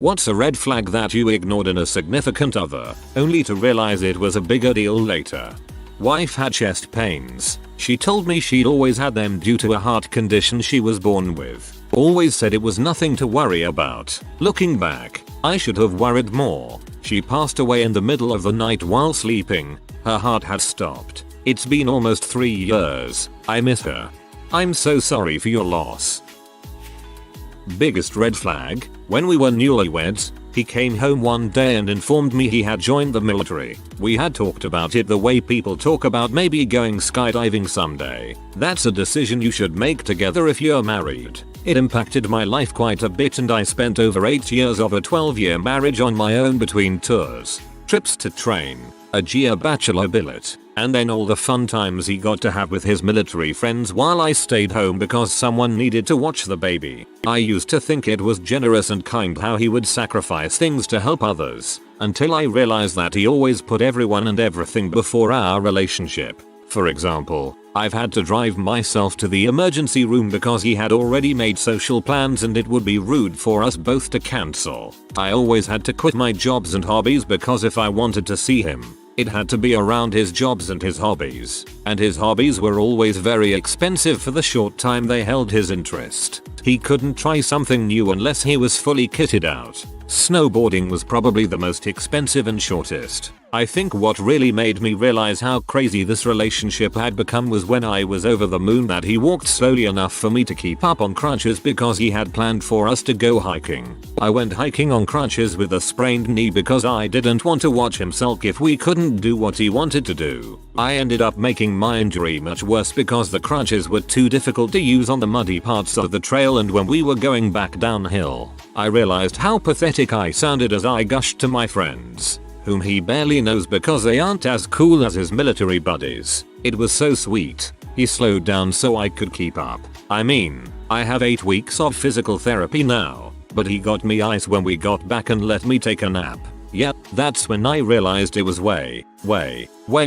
What's a red flag that you ignored in a significant other, only to realize it was a bigger deal later? Wife had chest pains. She told me she'd always had them due to a heart condition she was born with. Always said it was nothing to worry about. Looking back, I should have worried more. She passed away in the middle of the night while sleeping. Her heart had stopped. It's been almost 3 years. I miss her. I'm so sorry for your loss. Biggest red flag? When we were newlyweds, he came home one day and informed me he had joined the military. We had talked about it the way people talk about maybe going skydiving someday. That's a decision you should make together if you're married. It impacted my life quite a bit and I spent over 8 years of a 12-year marriage on my own between tours, trips to train, a year bachelor billet, and then all the fun times he got to have with his military friends while I stayed home because someone needed to watch the baby. I used to think it was generous and kind how he would sacrifice things to help others, until I realized that he always put everyone and everything before our relationship. For example, I've had to drive myself to the emergency room because he had already made social plans and it would be rude for us both to cancel. I always had to quit my jobs and hobbies because if I wanted to see him, it had to be around his jobs and his hobbies. And his hobbies were always very expensive for the short time they held his interest. He couldn't try something new unless he was fully kitted out. Snowboarding was probably the most expensive and shortest. I think what really made me realize how crazy this relationship had become was when I was over the moon that he walked slowly enough for me to keep up on crutches because he had planned for us to go hiking. I went hiking on crutches with a sprained knee because I didn't want to watch him sulk if we couldn't do what he wanted to do. I ended up making my injury much worse because the crutches were too difficult to use on the muddy parts of the trail and when we were going back downhill. I realized how pathetic I sounded as I gushed to my friends, whom he barely knows because they aren't as cool as his military buddies. It was so sweet. He slowed down so I could keep up. I mean, I have 8 weeks of physical therapy now, but he got me ice when we got back and let me take a nap. Yep, that's when I realized it was way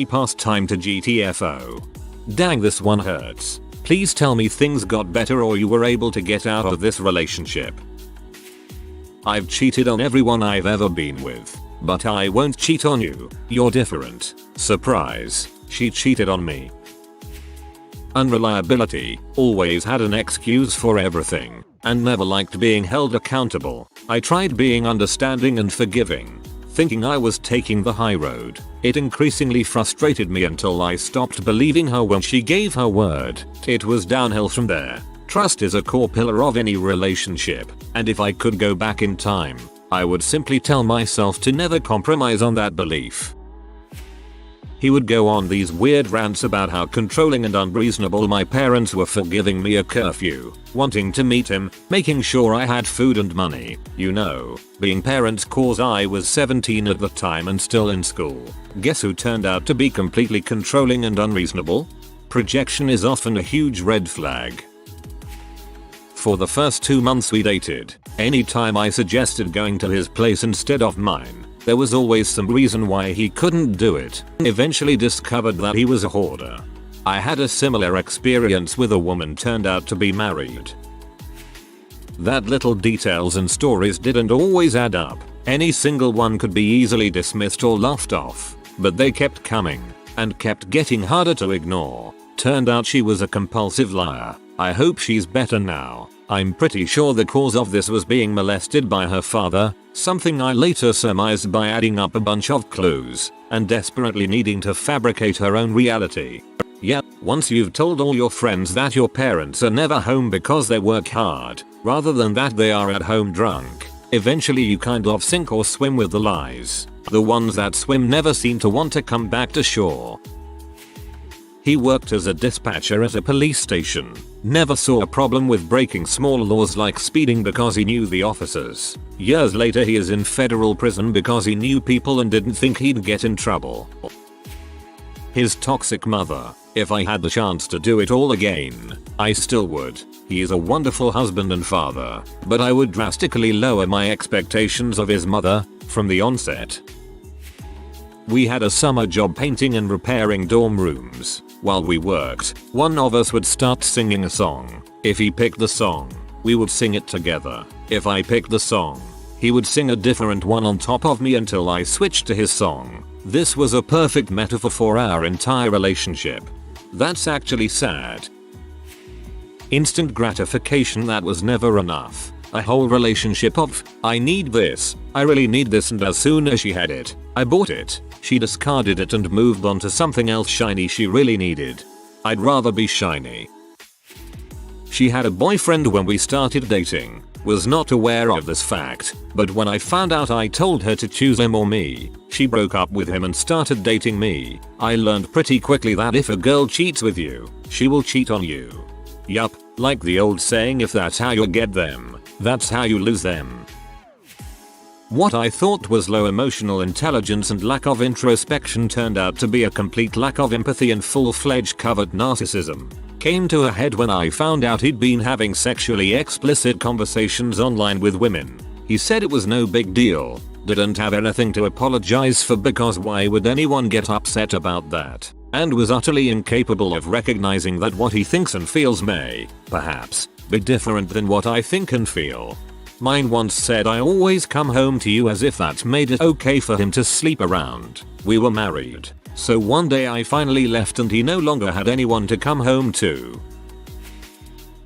past time to GTFO. Dang, this one hurts. Please tell me things got better or you were able to get out of this relationship. I've cheated on everyone I've ever been with. But I won't cheat on you. You're different. Surprise. She cheated on me. Unreliability. Always had an excuse for everything. And never liked being held accountable. I tried being understanding and forgiving, thinking I was taking the high road. It increasingly frustrated me until I stopped believing her when she gave her word. It was downhill from there. Trust is a core pillar of any relationship, and if I could go back in time, I would simply tell myself to never compromise on that belief. He would go on these weird rants about how controlling and unreasonable my parents were for giving me a curfew, wanting to meet him, making sure I had food and money. You know, being parents cause I was 17 at the time and still in school. Guess who turned out to be completely controlling and unreasonable? Projection is often a huge red flag. For the first 2 months we dated, anytime I suggested going to his place instead of mine, there was always some reason why he couldn't do it. Eventually discovered that he was a hoarder. I had a similar experience with a woman turned out to be married. That little details and stories didn't always add up. Any single one could be easily dismissed or laughed off, but they kept coming, and kept getting harder to ignore. Turned out she was a compulsive liar. I hope she's better now. I'm pretty sure the cause of this was being molested by her father, something I later surmised by adding up a bunch of clues, and desperately needing to fabricate her own reality. Yep, once you've told all your friends that your parents are never home because they work hard, rather than that they are at home drunk, eventually you kind of sink or swim with the lies. The ones that swim never seem to want to come back to shore. He worked as a dispatcher at a police station. Never saw a problem with breaking small laws like speeding because he knew the officers. Years later he is in federal prison because he knew people and didn't think he'd get in trouble. His toxic mother. If I had the chance to do it all again, I still would. He is a wonderful husband and father, but I would drastically lower my expectations of his mother from the onset. We had a summer job painting and repairing dorm rooms. While we worked, one of us would start singing a song. If he picked the song, we would sing it together. If I picked the song, He would sing a different one on top of me until I switched to his song. This was a perfect metaphor for our entire relationship. That's actually sad. Instant gratification that was never enough. A whole relationship of, I need this, I really need this, and as soon as she had it, I bought it. She discarded it and moved on to something else shiny she really needed. I'd rather be shiny. She had a boyfriend when we started dating. Was not aware of this fact, but when I found out I told her to choose him or me. She broke up with him and started dating me. I learned pretty quickly that if a girl cheats with you, she will cheat on you. Yup, like the old saying, if that's how you get them, that's how you lose them. What I thought was low emotional intelligence and lack of introspection turned out to be a complete lack of empathy and full-fledged covert narcissism. Came to a head when I found out he'd been having sexually explicit conversations online with women. He said it was no big deal, didn't have anything to apologize for because why would anyone get upset about that, and was utterly incapable of recognizing that what he thinks and feels may, perhaps, be different than what I think and feel. Mine once said I always come home to you, as if that made it okay for him to sleep around. We were married. So one day I finally left and he no longer had anyone to come home to.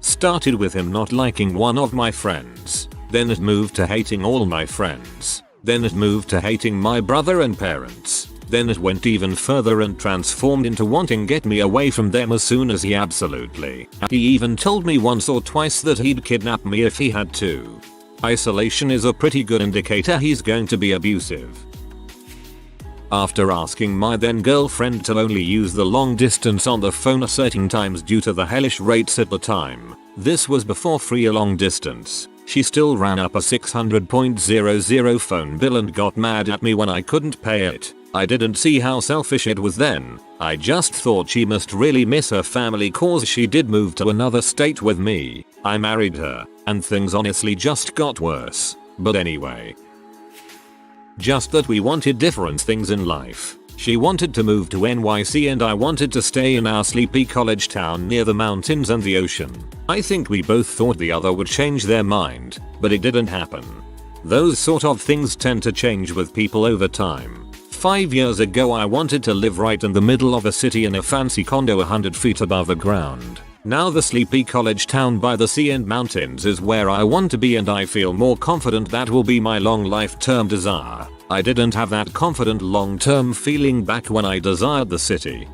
Started with him not liking one of my friends. Then it moved to hating all my friends. Then it moved to hating my brother and parents. Then it went even further and transformed into wanting to get me away from them as soon as he absolutely. He even told me once or twice that he'd kidnap me if he had to. Isolation is a pretty good indicator he's going to be abusive. After asking my then girlfriend to only use the long distance on the phone at certain times due to the hellish rates at the time, this was before free long distance, she still ran up a $600.00 phone bill and got mad at me when I couldn't pay it. I didn't see how selfish it was then. I just thought she must really miss her family cause she did move to another state with me. I married her, and things honestly just got worse. But anyway. Just that we wanted different things in life. She wanted to move to NYC and I wanted to stay in our sleepy college town near the mountains and the ocean. I think we both thought the other would change their mind, but it didn't happen. Those sort of things tend to change with people over time. 5 years ago I wanted to live right in the middle of a city in a fancy condo 100 feet above the ground. Now the sleepy college town by the sea and mountains is where I want to be, and I feel more confident that will be my long life-term desire. I didn't have that confident long-term feeling back when I desired the city.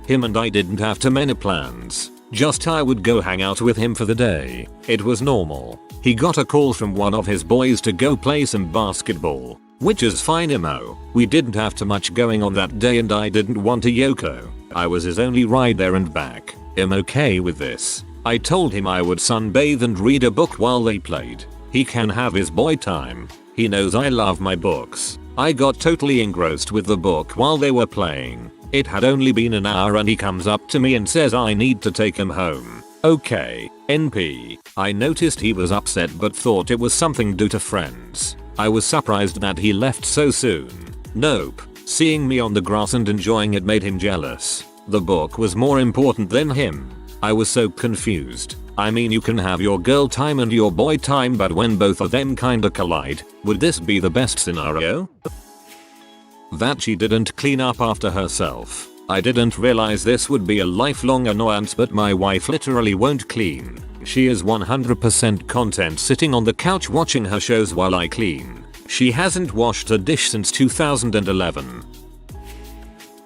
Him and I didn't have too many plans. Just I would go hang out with him for the day. It was normal. He got a call from one of his boys to go play some basketball, which is fine emo. We didn't have too much going on that day and I didn't want a Yoko. I was his only ride there and back. I'm okay with this. I told him I would sunbathe and read a book while they played. He can have his boy time. He knows I love my books. I got totally engrossed with the book while they were playing. It had only been an hour and he comes up to me and says I need to take him home. Okay, NP. I noticed he was upset but thought it was something due to friends. I was surprised that he left so soon. Nope. Seeing me on the grass and enjoying it made him jealous. The book was more important than him. I was so confused. I mean, you can have your girl time and your boy time, but when both of them kinda collide, would this be the best scenario? That she didn't clean up after herself. I didn't realize this would be a lifelong annoyance, but my wife literally won't clean. She is 100% content sitting on the couch watching her shows while I clean. She hasn't washed a dish since 2011.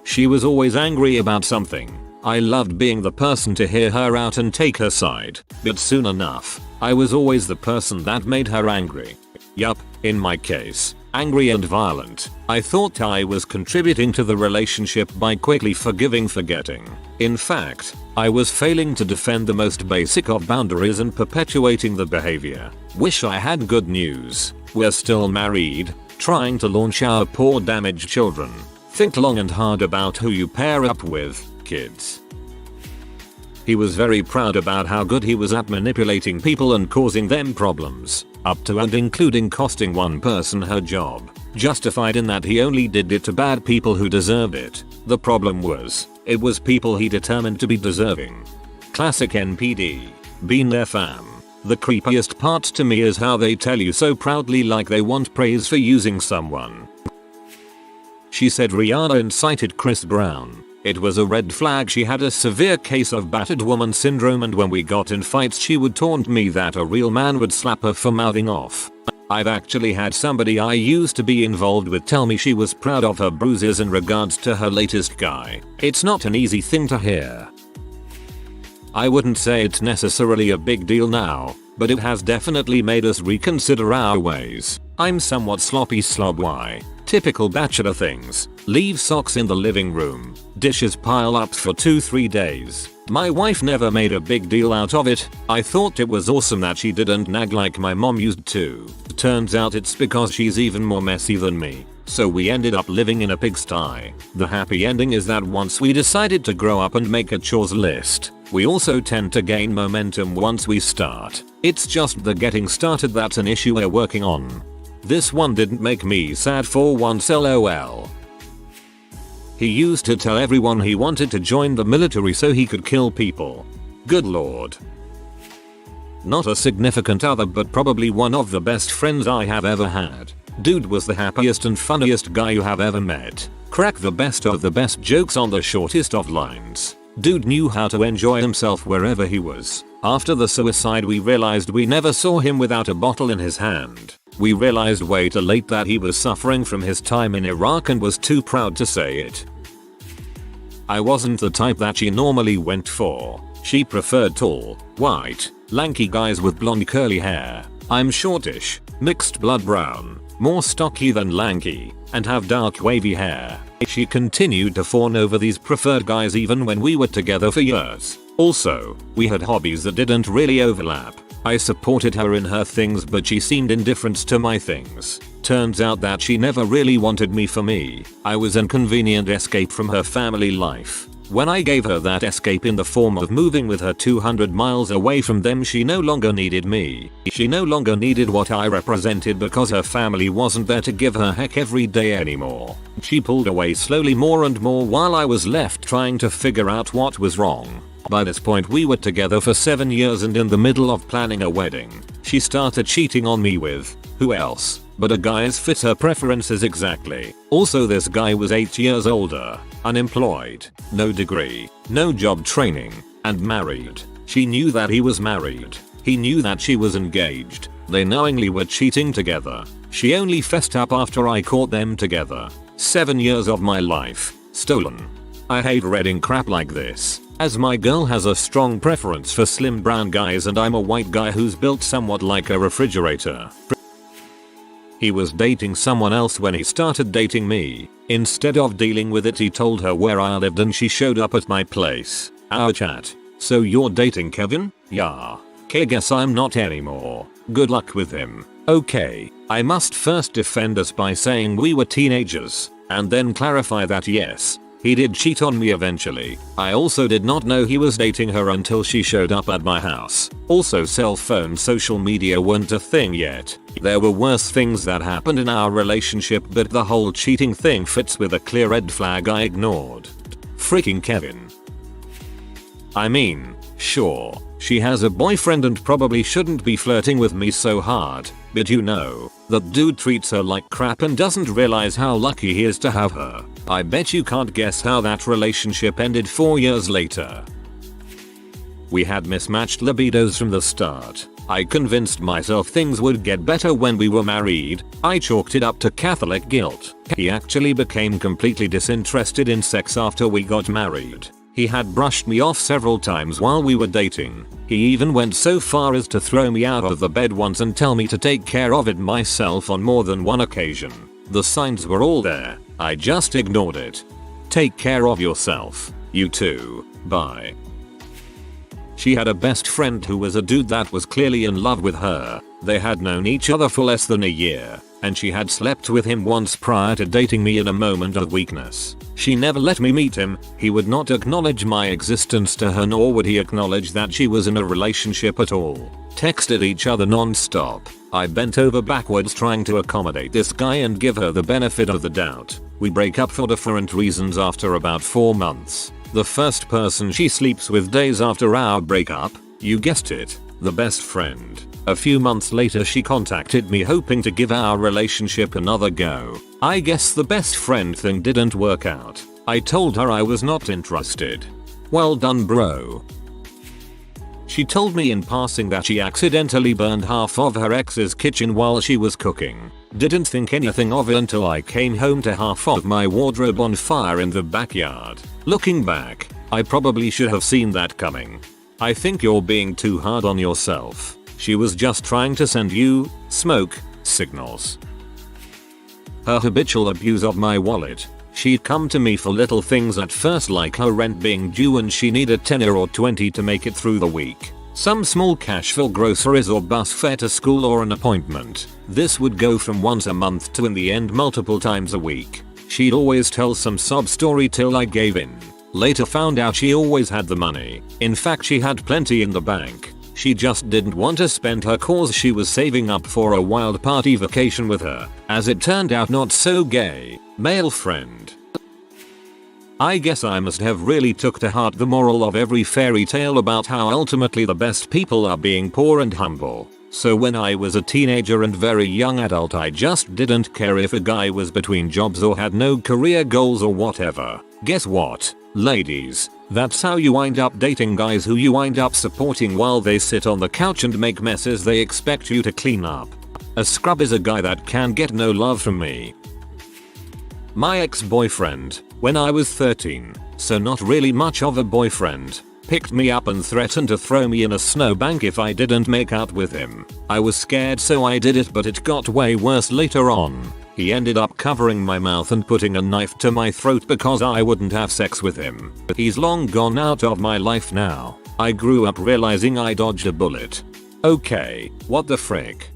She was always angry about something. I loved being the person to hear her out and take her side, but soon enough, I was always the person that made her angry. Yup, in my case, angry and violent. I thought I was contributing to the relationship by quickly forgetting. In fact, I was failing to defend the most basic of boundaries and perpetuating the behavior. Wish I had good news. We're still married, trying to launch our poor damaged children. Think long and hard about who you pair up with, kids. He was very proud about how good he was at manipulating people and causing them problems, up to and including costing one person her job, justified in that he only did it to bad people who deserved it. The problem was, it was people he determined to be deserving. Classic NPD. Been there fam. The creepiest part to me is how they tell you so proudly like they want praise for using someone. She said Rihanna incited Chris Brown. It was a red flag. She had a severe case of battered woman syndrome, and when we got in fights she would taunt me that a real man would slap her for mouthing off. I've actually had somebody I used to be involved with tell me she was proud of her bruises in regards to her latest guy. It's not an easy thing to hear. I wouldn't say it's necessarily a big deal now, but it has definitely made us reconsider our ways. I'm somewhat sloppy slob. Why? Typical bachelor things. Leave socks in the living room. Dishes pile up for 2-3 days. My wife never made a big deal out of it. I thought it was awesome that she didn't nag like my mom used to. Turns out it's because she's even more messy than me. So we ended up living in a pigsty. The happy ending is that once we decided to grow up and make a chores list, we also tend to gain momentum once we start. It's just the getting started that's an issue we're working on. This one didn't make me sad for once, lol. He used to tell everyone he wanted to join the military so he could kill people. Good lord. Not a significant other, but probably one of the best friends I have ever had. Dude was the happiest and funniest guy you have ever met. Crack the best of the best jokes on the shortest of lines. Dude knew how to enjoy himself wherever he was. After the suicide we realized we never saw him without a bottle in his hand. We realized way too late that he was suffering from his time in Iraq and was too proud to say it. I wasn't the type that she normally went for. She preferred tall, white, lanky guys with blonde curly hair. I'm shortish, mixed blood brown, more stocky than lanky, and have dark wavy hair. She continued to fawn over these preferred guys even when we were together for years. Also, we had hobbies that didn't really overlap. I supported her in her things, but she seemed indifferent to my things. Turns out that she never really wanted me for me. I was an convenient escape from her family life. When I gave her that escape in the form of moving with her 200 miles away from them, she no longer needed me. She no longer needed what I represented because her family wasn't there to give her heck every day anymore. She pulled away slowly more and more while I was left trying to figure out what was wrong. By this point we were together for 7 years and in the middle of planning a wedding. She started cheating on me with, who else, but a guy as fit her preferences exactly. Also this guy was 8 years older, unemployed, no degree, no job training, and married. She knew that he was married. He knew that she was engaged. They knowingly were cheating together. She only fessed up after I caught them together. 7 years of my life, stolen. I hate reading crap like this, as my girl has a strong preference for slim brown guys and I'm a white guy who's built somewhat like a refrigerator. He was dating someone else when he started dating me. Instead of dealing with it, he told her where I lived and she showed up at my place. Our chat. So you're dating Kevin? Yeah. Okay, guess I'm not anymore. Good luck with him. Okay, I must first defend us by saying we were teenagers, and then clarify that yes, he did cheat on me eventually. I also did not know he was dating her until she showed up at my house. Also, cell phone social media weren't a thing yet. There were worse things that happened in our relationship, but the whole cheating thing fits with a clear red flag I ignored. Freaking Kevin. I mean, sure, she has a boyfriend and probably shouldn't be flirting with me so hard, but you know, that dude treats her like crap and doesn't realize how lucky he is to have her. I bet you can't guess how that relationship ended 4 years later. We had mismatched libidos from the start. I convinced myself things would get better when we were married. I chalked it up to Catholic guilt. He actually became completely disinterested in sex after we got married. He had brushed me off several times while we were dating. He even went so far as to throw me out of the bed once and tell me to take care of it myself on more than one occasion. The signs were all there. I just ignored it. Take care of yourself. You too. Bye. She had a best friend who was a dude that was clearly in love with her. They had known each other for less than a year, and she had slept with him once prior to dating me in a moment of weakness. She never let me meet him. He would not acknowledge my existence to her, nor would he acknowledge that she was in a relationship at all. Texted each other non-stop. I bent over backwards trying to accommodate this guy and give her the benefit of the doubt. We break up for different reasons after about 4 months. The first person she sleeps with days after our breakup, you guessed it, The best friend. A few months later she contacted me hoping to give our relationship another go. I guess the best friend thing didn't work out. I told her I was not interested. Well done, bro. She told me in passing that she accidentally burned half of her ex's kitchen while she was cooking. Didn't think anything of it until I came home to half of my wardrobe on fire in the backyard. Looking back, I probably should have seen that coming. I think you're being too hard on yourself. She was just trying to send you smoke signals. Her habitual abuse of my wallet. She'd come to me for little things at first, like her rent being due and she needed 10 or 20 to make it through the week. Some small cash for groceries or bus fare to school or an appointment. This would go from once a month to in the end multiple times a week. She'd always tell some sob story till I gave in. Later found out she always had the money. In fact, she had plenty in the bank. She just didn't want to spend her cause she was saving up for a wild party vacation with her, as it turned out, not so gay, male friend. I guess I must have really took to heart the moral of every fairy tale about how ultimately the best people are being poor and humble. So when I was a teenager and very young adult, I just didn't care if a guy was between jobs or had no career goals or whatever. Guess what, ladies? That's how you wind up dating guys who you wind up supporting while they sit on the couch and make messes they expect you to clean up. A scrub is a guy that can get no love from me. My ex-boyfriend, when I was 13, so not really much of a boyfriend, picked me up and threatened to throw me in a snowbank if I didn't make out with him. I was scared, so I did it, but it got way worse later on. He ended up covering my mouth and putting a knife to my throat because I wouldn't have sex with him. He's long gone out of my life now. I grew up realizing I dodged a bullet. Okay, what the frick?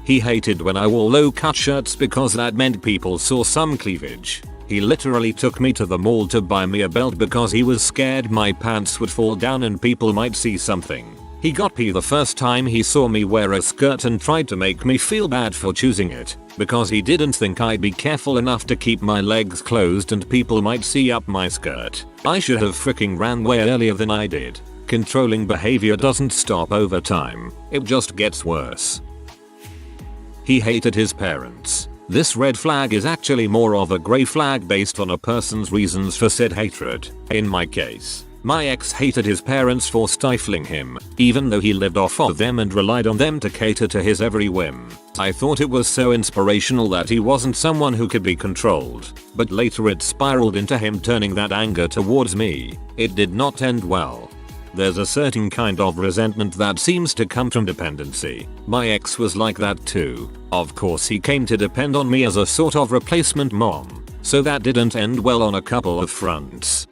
He hated when I wore low-cut shirts because that meant people saw some cleavage. He literally took me to the mall to buy me a belt because he was scared my pants would fall down and people might see something. He got pee the first time he saw me wear a skirt and tried to make me feel bad for choosing it, because he didn't think I'd be careful enough to keep my legs closed and people might see up my skirt. I should have freaking ran way earlier than I did. Controlling behavior doesn't stop over time, it just gets worse. He hated his parents. This red flag is actually more of a grey flag based on a person's reasons for said hatred. In my case, my ex hated his parents for stifling him, even though he lived off of them and relied on them to cater to his every whim. I thought it was so inspirational that he wasn't someone who could be controlled, but later it spiraled into him turning that anger towards me. It did not end well. There's a certain kind of resentment that seems to come from dependency. My ex was like that too. Of course, he came to depend on me as a sort of replacement mom, so that didn't end well on a couple of fronts.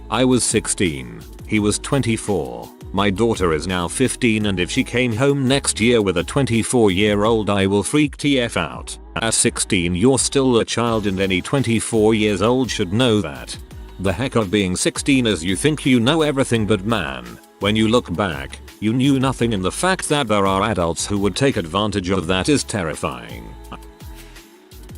I was 16. He was 24. My daughter is now 15, and if she came home next year with a 24-year-old, I will freak TF out. At 16 you're still a child, and any 24 years old should know that. The heck of being 16 is you think you know everything, but man, when you look back, you knew nothing, and the fact that there are adults who would take advantage of that is terrifying.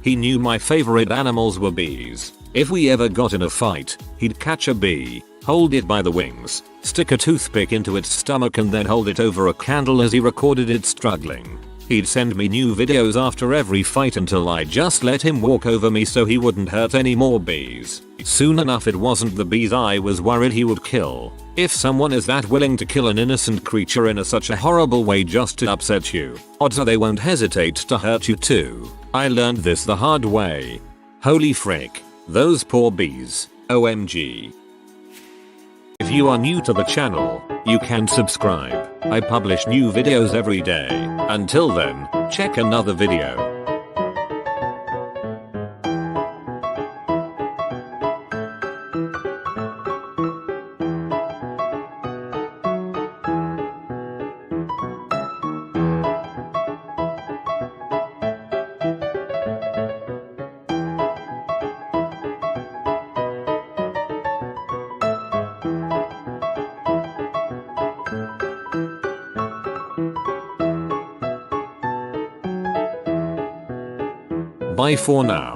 He knew my favorite animals were bees. If we ever got in a fight, he'd catch a bee, hold it by the wings, stick a toothpick into its stomach, and then hold it over a candle as he recorded it struggling. He'd send me new videos after every fight until I just let him walk over me so he wouldn't hurt any more bees. Soon enough, it wasn't the bees I was worried he would kill. If someone is that willing to kill an innocent creature in such a horrible way just to upset you, odds are they won't hesitate to hurt you too. I learned this the hard way. Holy frick. Those poor bees. OMG. If you are new to the channel, you can subscribe. I publish new videos every day. Until then, check another video. Bye for now.